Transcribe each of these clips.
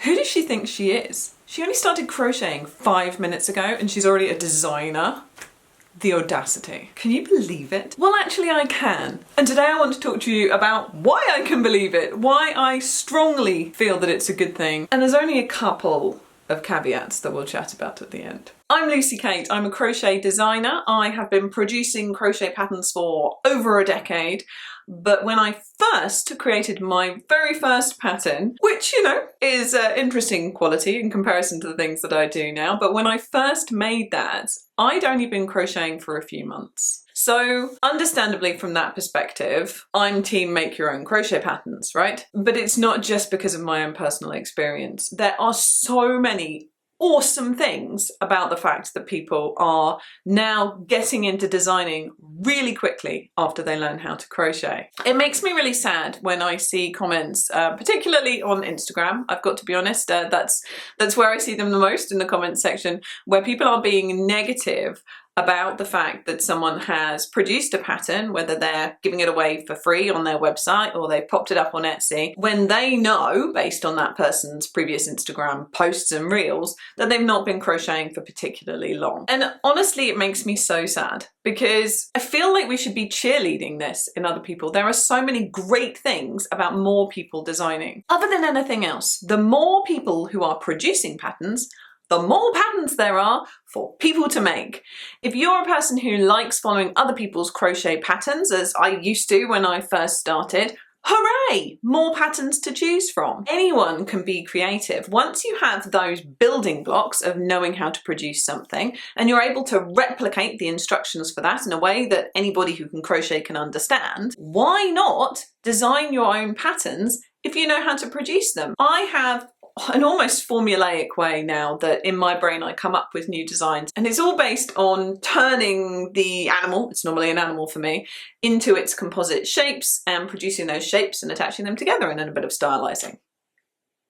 Who does she think she is? She only started crocheting 5 minutes ago and she's already a designer. The audacity. Can you believe it? Well, actually I can. And today I want to talk to you about why I can believe it, why I strongly feel that it's a good thing. And there's only a couple of caveats that we'll chat about at the end. I'm Lucy Kate, I'm a crochet designer. I have been producing crochet patterns for over a decade, but when I first created my very first pattern, which, you know, is interesting quality in comparison to the things that I do now, but when I first made that, I'd only been crocheting for a few months. So understandably from that perspective, I'm team make your own crochet patterns, right? But it's not just because of my own personal experience. There are so many awesome things about the fact that people are now getting into designing really quickly after they learn how to crochet. It makes me really sad when I see comments, particularly on Instagram. I've got to be honest, that's where I see them the most, in the comments section, where people are being negative about the fact that someone has produced a pattern, whether they're giving it away for free on their website or they've popped it up on Etsy, when they know, based on that person's previous Instagram posts and reels, that they've not been crocheting for particularly long. And honestly, it makes me so sad because I feel like we should be cheerleading this in other people. There are so many great things about more people designing. Other than anything else, the more people who are producing patterns, the more patterns there are for people to make. If you're a person who likes following other people's crochet patterns, as I used to when I first started, hooray! More patterns to choose from. Anyone can be creative. Once you have those building blocks of knowing how to produce something, and you're able to replicate the instructions for that in a way that anybody who can crochet can understand, why not design your own patterns if you know how to produce them? I have an almost formulaic way now that in my brain I come up with new designs, and it's all based on turning the animal, it's normally an animal for me, into its composite shapes and producing those shapes and attaching them together and then a bit of stylizing.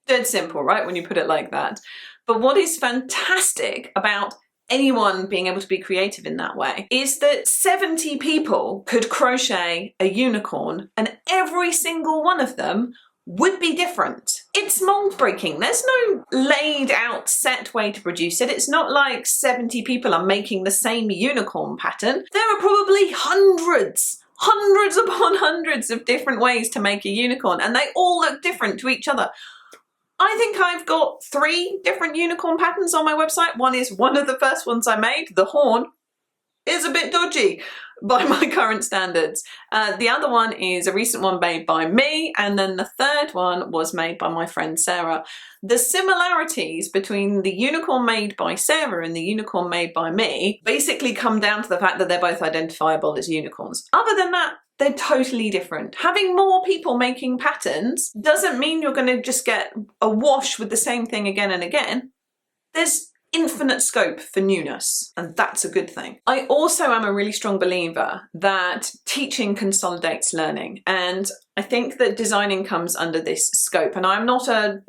Dead simple, right, when you put it like that. But what is fantastic about anyone being able to be creative in that way is that 70 people could crochet a unicorn and every single one of them would be different. It's mold breaking. There's no laid out set way to produce it. It's not like 70 people are making the same unicorn pattern. There are probably hundreds upon hundreds of different ways to make a unicorn, and they all look different to each other. I think I've got 3 different unicorn patterns on my website. One is one of the first ones I made. The horn is a bit dodgy by my current standards. The other one is a recent one made by me, and then the third one was made by my friend Sarah. The similarities between the unicorn made by Sarah and the unicorn made by me basically come down to the fact that they're both identifiable as unicorns. Other than that, they're totally different. Having more people making patterns doesn't mean you're going to just get a wash with the same thing again and again. There's infinite scope for newness, and that's a good thing. I also am a really strong believer that teaching consolidates learning, and I think that designing comes under this scope. And I'm not an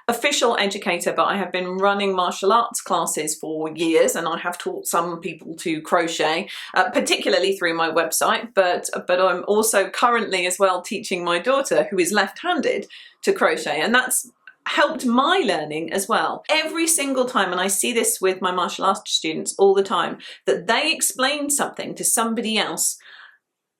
official educator, but I have been running martial arts classes for years, and I have taught some people to crochet, particularly through my website, but I'm also currently as well teaching my daughter, who is left-handed, to crochet, and that's helped my learning as well. Every single time, and I see this with my martial arts students all the time, that they explain something to somebody else,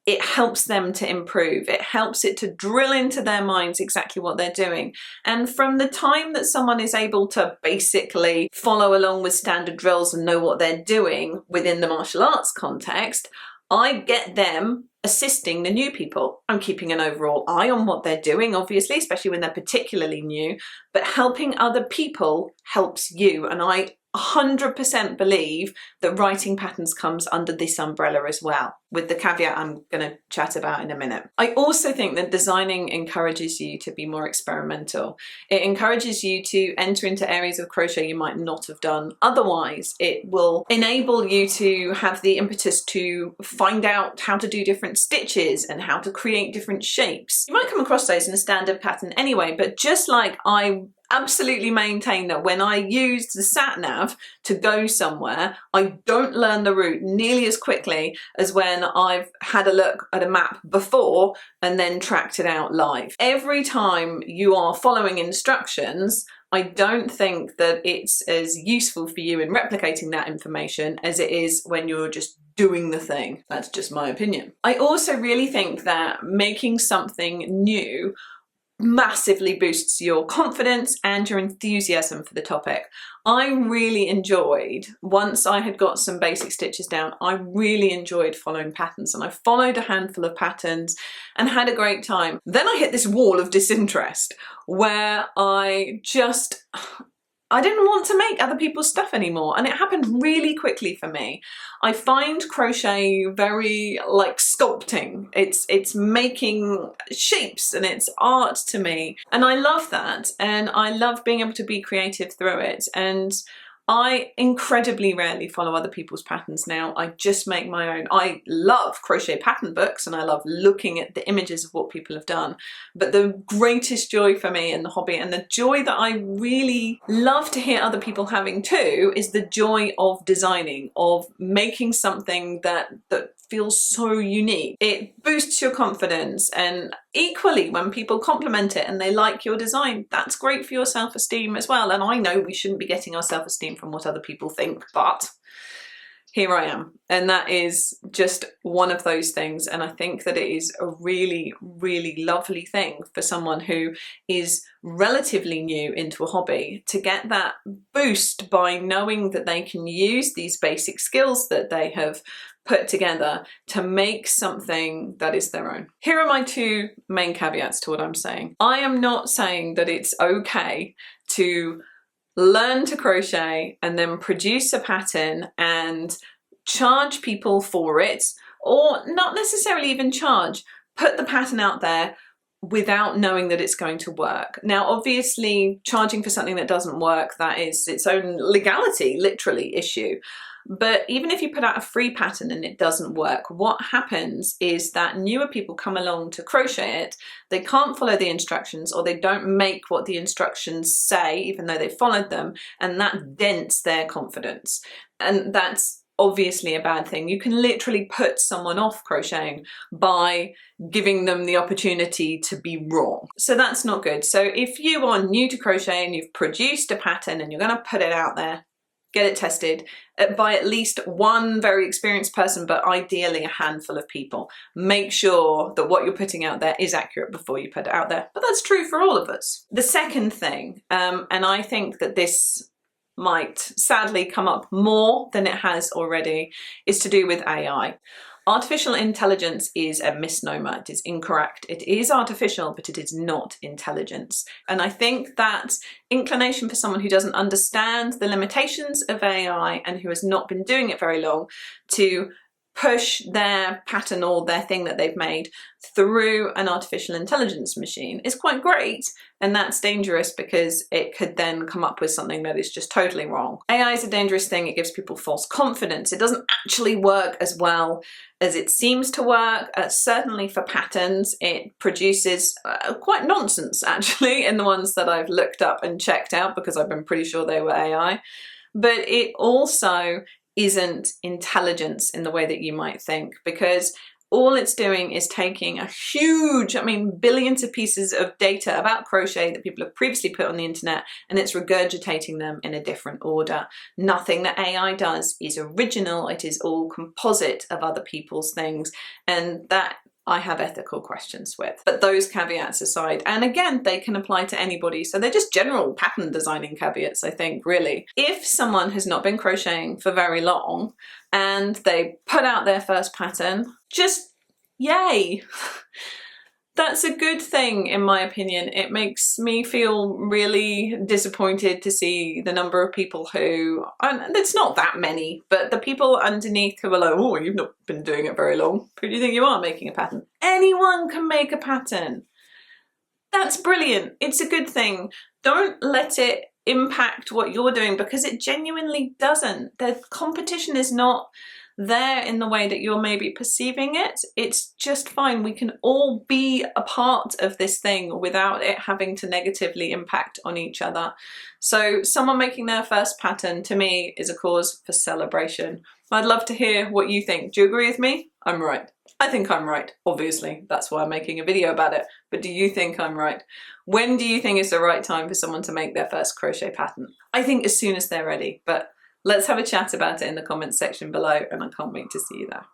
it helps them to improve. It helps it to drill into their minds exactly what they're doing. And from the time that someone is able to basically follow along with standard drills and know what they're doing within the martial arts context, I get them assisting the new people. I'm keeping an overall eye on what they're doing, obviously, especially when they're particularly new, but helping other people helps you. And I 100% believe that writing patterns comes under this umbrella as well, with the caveat I'm going to chat about in a minute. I also think that designing encourages you to be more experimental. It encourages you to enter into areas of crochet you might not have done otherwise. It will enable you to have the impetus to find out how to do different stitches and how to create different shapes. You might come across those in a standard pattern anyway, but just like I absolutely maintain that when I use the sat nav to go somewhere, I don't learn the route nearly as quickly as when I've had a look at a map before and then tracked it out live. Every time you are following instructions, I don't think that it's as useful for you in replicating that information as it is when you're just doing the thing. That's just my opinion. I also really think that making something new massively boosts your confidence and your enthusiasm for the topic. I really enjoyed, once I had got some basic stitches down, I really enjoyed following patterns, and I followed a handful of patterns and had a great time. Then I hit this wall of disinterest where I didn't want to make other people's stuff anymore, and it happened really quickly for me. I find crochet very like sculpting. It's making shapes and it's art to me, and I love that, and I love being able to be creative through it. And I incredibly rarely follow other people's patterns now. I just make my own. I love crochet pattern books and I love looking at the images of what people have done. But the greatest joy for me in the hobby, and the joy that I really love to hear other people having too, is the joy of designing, of making something that feels so unique. It boosts your confidence, and equally when people compliment it and they like your design, that's great for your self-esteem as well. And I know we shouldn't be getting our self-esteem from what other people think, but here I am, and that is just one of those things. And I think that it is a really, really lovely thing for someone who is relatively new into a hobby to get that boost by knowing that they can use these basic skills that they have put together to make something that is their own. Here are my two main caveats to what I'm saying. I am not saying that it's okay to learn to crochet and then produce a pattern and charge people for it, or not necessarily even charge, put the pattern out there without knowing that it's going to work. Now, obviously, charging for something that doesn't work, that is its own legality, literally, issue. But even if you put out a free pattern and it doesn't work, what happens is that newer people come along to crochet it, they can't follow the instructions, or they don't make what the instructions say, even though they followed them, and that dents their confidence. And that's obviously a bad thing. You can literally put someone off crocheting by giving them the opportunity to be wrong. So that's not good. So if you are new to crochet and you've produced a pattern and you're going to put it out there, get it tested by at least one very experienced person, but ideally a handful of people. Make sure that what you're putting out there is accurate before you put it out there. But that's true for all of us. The second thing, and I think that this might sadly come up more than it has already, is to do with AI. Artificial intelligence is a misnomer. It is incorrect. It is artificial, but it is not intelligence. And I think that inclination for someone who doesn't understand the limitations of AI and who has not been doing it very long to push their pattern or their thing that they've made through an artificial intelligence machine is quite great, and that's dangerous because it could then come up with something that is just totally wrong. AI is a dangerous thing. It gives people false confidence. It doesn't actually work as well as it seems to work. Certainly for patterns, it produces quite nonsense actually in the ones that I've looked up and checked out, because I've been pretty sure they were AI. But it also isn't intelligence in the way that you might think, because all it's doing is taking a huge, billions of pieces of data about crochet that people have previously put on the internet, and it's regurgitating them in a different order. Nothing that AI does is original. It is all composite of other people's things, and that I have ethical questions with. But those caveats aside, and again, they can apply to anybody, so they're just general pattern designing caveats, I think, really. If someone has not been crocheting for very long and they put out their first pattern, just yay! That's a good thing, in my opinion. It makes me feel really disappointed to see the number of people who, and it's not that many, but the people underneath who are like, oh, you've not been doing it very long. Who do you think you are making a pattern? Anyone can make a pattern. That's brilliant. It's a good thing. Don't let it impact what you're doing, because it genuinely doesn't. The competition is not there in the way that you're maybe perceiving it. It's just fine. We can all be a part of this thing without it having to negatively impact on each other. So someone making their first pattern, to me, is a cause for celebration. I'd love to hear what you think. Do you agree with me? I'm right. I think I'm right, obviously. That's why I'm making a video about it. But do you think I'm right? When do you think is the right time for someone to make their first crochet pattern? I think as soon as they're ready, but let's have a chat about it in the comments section below, and I can't wait to see you there.